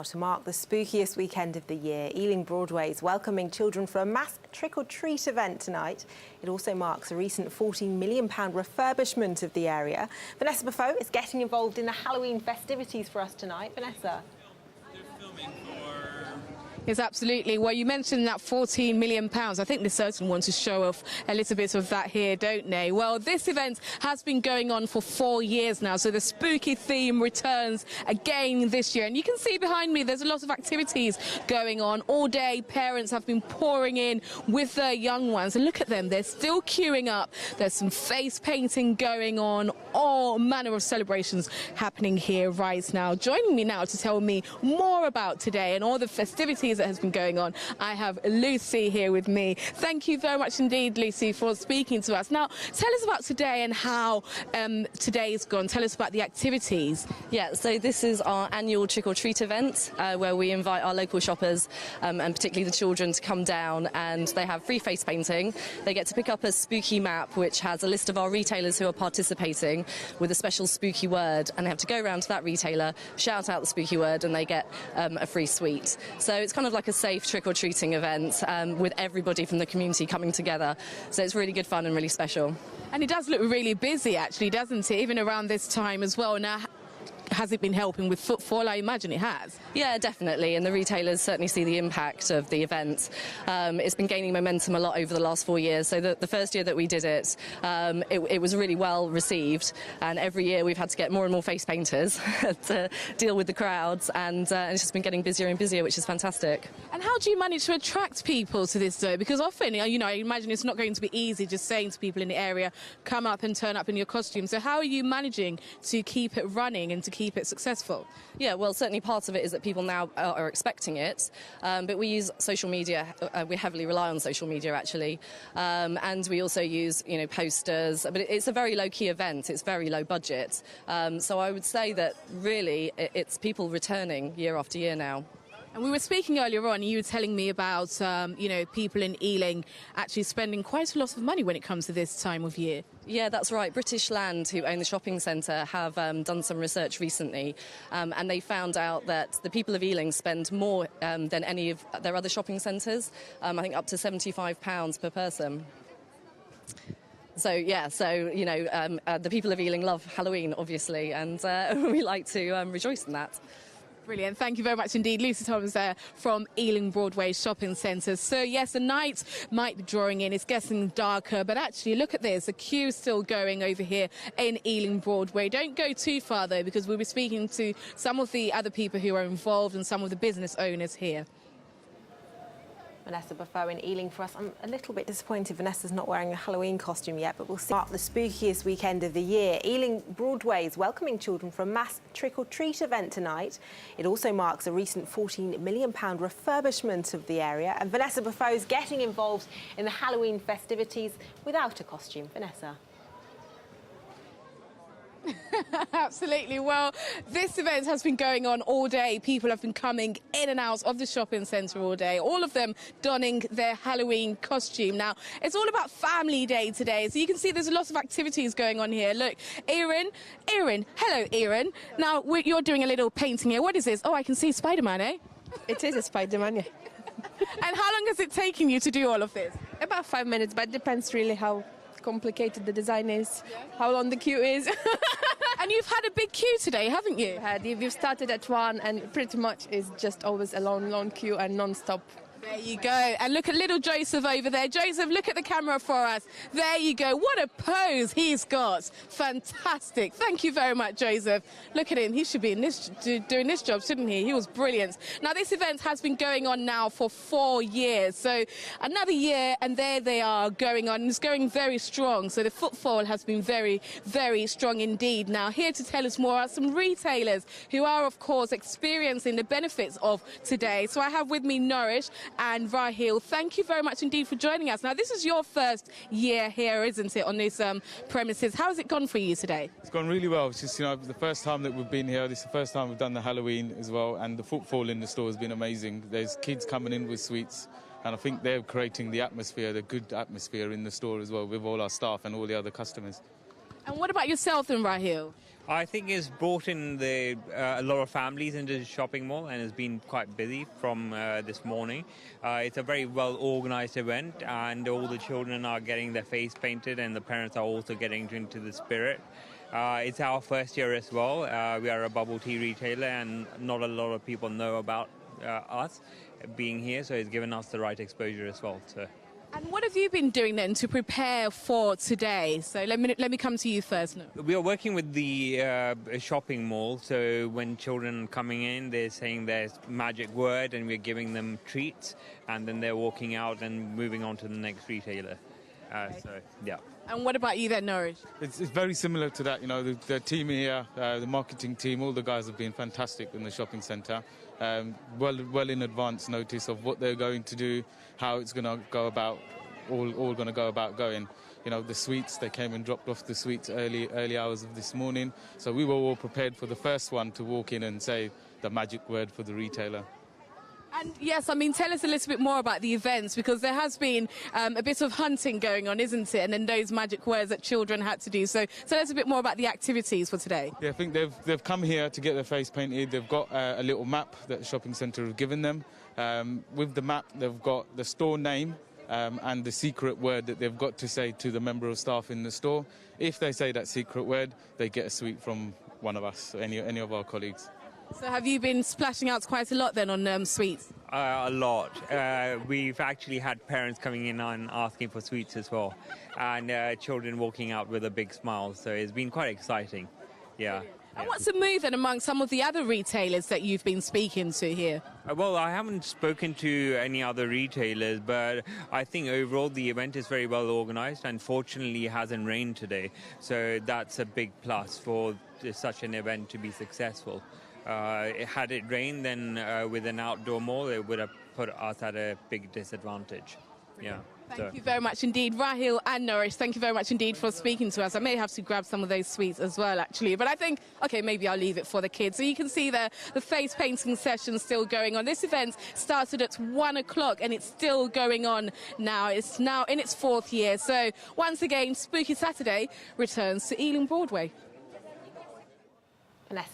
To mark the spookiest weekend of the year, Ealing Broadway is welcoming children for a mass trick-or-treat event tonight. It also marks a recent £14 million refurbishment of the area. Vanessa Buffo is getting involved in the Halloween festivities for us tonight. Vanessa. Yes, absolutely. Well, you mentioned that £14 million. I think they certainly want to show off a little bit of that here, don't they? Well, this event has been going on for 4 years now, so the spooky theme returns again this year. And you can see behind me, there's a lot of activities going on all day. Parents have been pouring in with their young ones. And look at them, they're still queuing up. There's some face painting going on, all manner of celebrations happening here right now. Joining me now to tell me more about today and all the festivities that has been going on, I have Lucy here with me. Thank you very much indeed, Lucy, for speaking to us. Now, tell us about today and how today's gone. Tell us about the activities. Yeah, so this is our annual trick-or-treat event where we invite our local shoppers and particularly the children to come down, and they have free face painting. They get to pick up a spooky map which has a list of our retailers who are participating with a special spooky word, and they have to go around to that retailer, shout out the spooky word, and they get a free sweet. So it's kind of like a safe trick-or-treating event with everybody from the community coming together. So it's really good fun and really special. And it does look really busy, actually, doesn't it? Even around this time as well. Now, has it been helping with footfall? I imagine it has. Yeah, definitely, and the retailers certainly see the impact of the event. It's been gaining momentum a lot over the last 4 years. So the first year that we did it, it was really well received, and every year we've had to get more and more face painters to deal with the crowds, and it's just been getting busier and busier, which is fantastic. And how do you manage to attract people to this though? Because often, you know, I imagine it's not going to be easy just saying to people in the area, come up and turn up in your costume. So how are you managing to keep it running and to keep it successful? Yeah, well, certainly part of it is that people now are expecting it, but we use social media. We heavily rely on social media, actually, and we also use, you know, posters. But it's a very low-key event. It's very low budget. So I would say that really it's people returning year after year now. And we were speaking earlier on, you were telling me about, you know, people in Ealing actually spending quite a lot of money when it comes to this time of year. Yeah, that's right. British Land, who own the shopping centre, have done some research recently, and they found out that the people of Ealing spend more than any of their other shopping centres, I think up to £75 per person. So, yeah, so, you know, the people of Ealing love Halloween, obviously, and we like to rejoice in that. Brilliant. Thank you very much indeed. Lucy Thomas there from Ealing Broadway Shopping Centre. So, yes, the night might be drawing in. It's getting darker. But actually, look at this. The queue is still going over here in Ealing Broadway. Don't go too far, though, because we'll be speaking to some of the other people who are involved and some of the business owners here. Vanessa Buffo in Ealing for us. I'm a little bit disappointed Vanessa's not wearing a Halloween costume yet, but we'll see. Mark the spookiest weekend of the year. Ealing Broadway is welcoming children for a mass trick-or-treat event tonight. It also marks a recent £14 million refurbishment of the area. And Vanessa Buffo's getting involved in the Halloween festivities without a costume. Vanessa. Absolutely. Well, this event has been going on all day. People have been coming in and out of the shopping centre all day, all of them donning their Halloween costume. Now, it's all about family day today, so you can see there's a lot of activities going on here. Look, Erin, hello, Erin. Now, you're doing a little painting here. What is this? Oh, I can see Spider-Man, eh? It is a Spider-Man, yeah. And how long has it taken you to do all of this? About 5 minutes, but it depends really how complicated the design is, how long the queue is. And you've had a big queue today, haven't you? We've started at 1 and pretty much is just always a long queue and non-stop. There you go. And look at little Joseph over there. Joseph, look at the camera for us. There you go. What a pose he's got. Fantastic. Thank you very much, Joseph. Look at him. He should be doing this job, shouldn't he? He was brilliant. Now, this event has been going on now for 4 years. So another year, and there they are going on. It's going very strong. So the footfall has been very, very strong indeed. Now, here to tell us more are some retailers who are, of course, experiencing the benefits of today. So I have with me Norwich and Raheel. Thank you very much indeed for joining us. Now, this is your first year here, isn't it, on this premises? How has it gone for you today? It's gone really well. It's just, you know, the first time that we've been here. This is the first time we've done the Halloween as well, and the footfall in the store has been amazing. There's kids coming in with sweets, and I think they're creating the atmosphere, the good atmosphere in the store as well, with all our staff and all the other customers. And what about yourself then, Rahil? I think it's brought in a lot of families into the shopping mall and has been quite busy from this morning. It's a very well organized event and all the children are getting their face painted and the parents are also getting into the spirit. It's our first year as well. We are a bubble tea retailer and not a lot of people know about us being here, so it's given us the right exposure as well. And what have you been doing then to prepare for today? So let me come to you first. No. We are working with the shopping mall, so when children are coming in, they're saying their magic word and we're giving them treats, and then they're walking out and moving on to the next retailer. So, yeah. And what about you then, Norwich? It's very similar to that. You know, the team here, the marketing team, all the guys have been fantastic in the shopping centre. Well in advance notice of what they're going to do, how it's going to go about, all going to go about going. You know, the sweets, they came and dropped off the sweets early hours of this morning. So we were all prepared for the first one to walk in and say the magic word for the retailer. And yes, I mean, tell us a little bit more about the events, because there has been a bit of hunting going on, isn't it? And then those magic words that children had to do. So tell us a bit more about the activities for today. Yeah, I think they've come here to get their face painted. They've got a little map that the shopping centre have given them. With the map, they've got the store name and the secret word that they've got to say to the member of staff in the store. If they say that secret word, they get a sweet from one of us, any of our colleagues. So have you been splashing out quite a lot then on sweets? A lot. We've actually had parents coming in and asking for sweets as well, and children walking out with a big smile. So it's been quite exciting. Yeah. And what's the move then among some of the other retailers that you've been speaking to here? Well, I haven't spoken to any other retailers, but I think overall the event is very well organised, and fortunately it hasn't rained today. So that's a big plus for such an event to be successful. Had it rained, then with an outdoor mall, it would have put us at a big disadvantage. Yeah. Thank you very much indeed, Rahil and Norwich. Thank you very much indeed for speaking to us. I may have to grab some of those sweets as well, actually. But I think, OK, maybe I'll leave it for the kids. So you can see the face painting session still going on. This event started at 1 o'clock and it's still going on now. It's now in its 4th year. So once again, Spooky Saturday returns to Ealing Broadway. Vanessa.